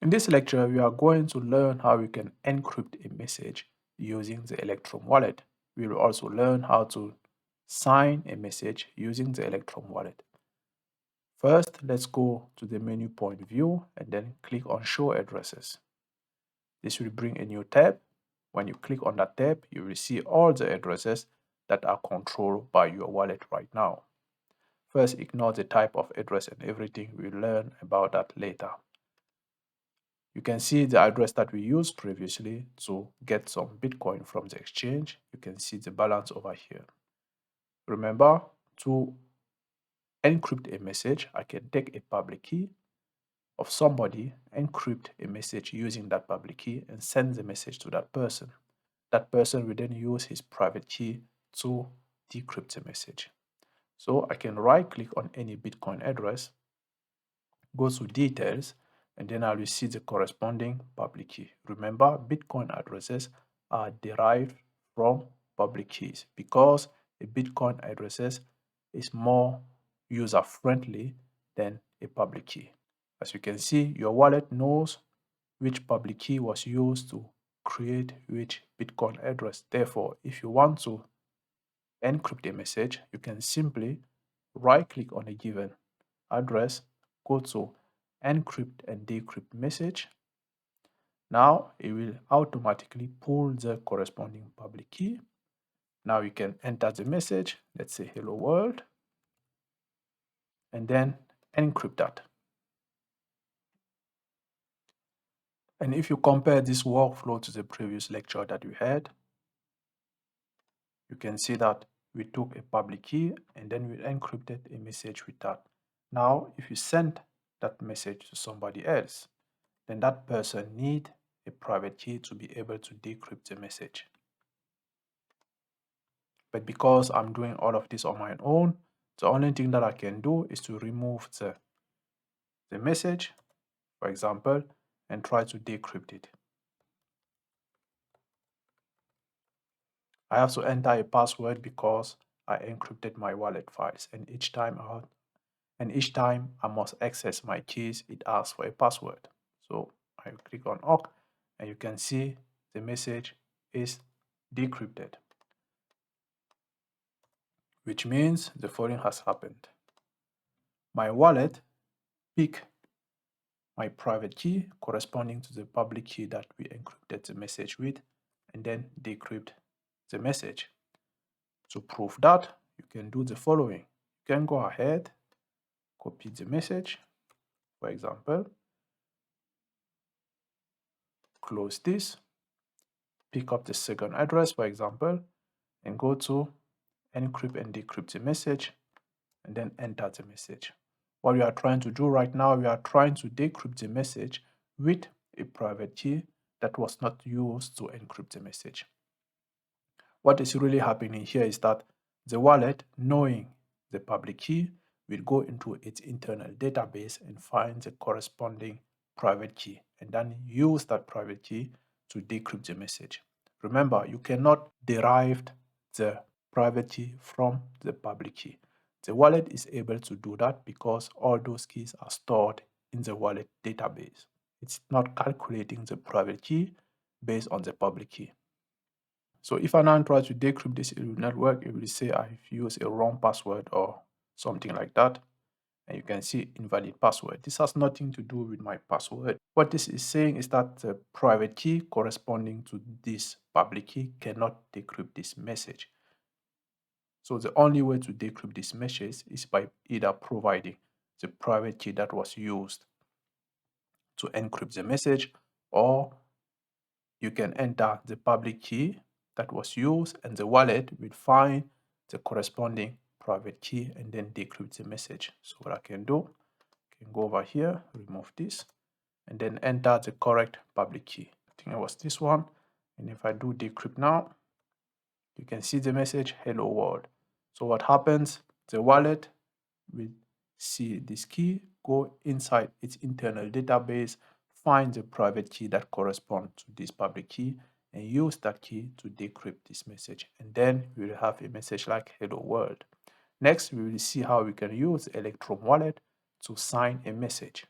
In this lecture, we are going to learn how we can encrypt a message using the Electrum wallet. We will also learn how to sign a message using the Electrum wallet. First, let's go to the menu point view and then click on Show Addresses. This will bring a new tab. When you click on that tab, you will see all the addresses that are controlled by your wallet right now. First, ignore the type of address and everything. We'll learn about that later. You can see the address that we used previously to get some Bitcoin from the exchange. You can see the balance over here. Remember, to encrypt a message, I can take a public key of somebody, encrypt a message using that public key, and send the message to that person. That person will then use his private key to decrypt the message. So I can right click on any Bitcoin address, go to details, and then I will see the corresponding public key. Remember, Bitcoin addresses are derived from public keys because a Bitcoin addresses is more user friendly than a public key. As you can see, your wallet knows which public key was used to create which Bitcoin address. Therefore, if you want to encrypt a message, you can simply right click on a given address, go to Encrypt and Decrypt Message. Now it will automatically pull the corresponding public key. Now you can enter the message, let's say hello world, and then encrypt that. And if you compare this workflow to the previous lecture that we had, you can see that we took a public key and then we encrypted a message with that. Now, if you send that message to somebody else, then that person needs a private key to be able to decrypt the message. But because I'm doing all of this on my own, the only thing that I can do is to remove the message, for example, and try to decrypt it. I have to enter a password because I encrypted my wallet files, and each time I must access my keys, it asks for a password. So I click on OK, and you can see the message is decrypted, which means the following has happened. My wallet pick my private key corresponding to the public key that we encrypted the message with, and then decrypt the message. To prove that, you can do the following. You can go ahead, copy the message, for example, close this, pick up the second address, for example, and go to encrypt and decrypt the message, and then enter the message. What we are trying to do right now, we are trying to decrypt the message with a private key that was not used to encrypt the message. What is really happening here is that the wallet, knowing the public key, will go into its internal database and find the corresponding private key, and then use that private key to decrypt the message. Remember, you cannot derive the private key from the public key. The wallet is able to do that because all those keys are stored in the wallet database. It's not calculating the private key based on the public key. So if I now try to decrypt this, it will not work. It will say I've used a wrong password or something like that. And you can see invalid password. This has nothing to do with my password. What this is saying is that the private key corresponding to this public key cannot decrypt this message. So the only way to decrypt this message is by either providing the private key that was used to encrypt the message, or you can enter the public key that was used and the wallet will find the corresponding private key and then decrypt the message. So what I can do, I can go over here, remove this, and then enter the correct public key. I think it was this one. And if I do decrypt now, you can see the message, hello world. So what happens, the wallet will see this key, go inside its internal database, find the private key that corresponds to this public key, and use that key to decrypt this message. And then we will have a message like hello world. Next, we will see how we can use Electrum wallet to sign a message.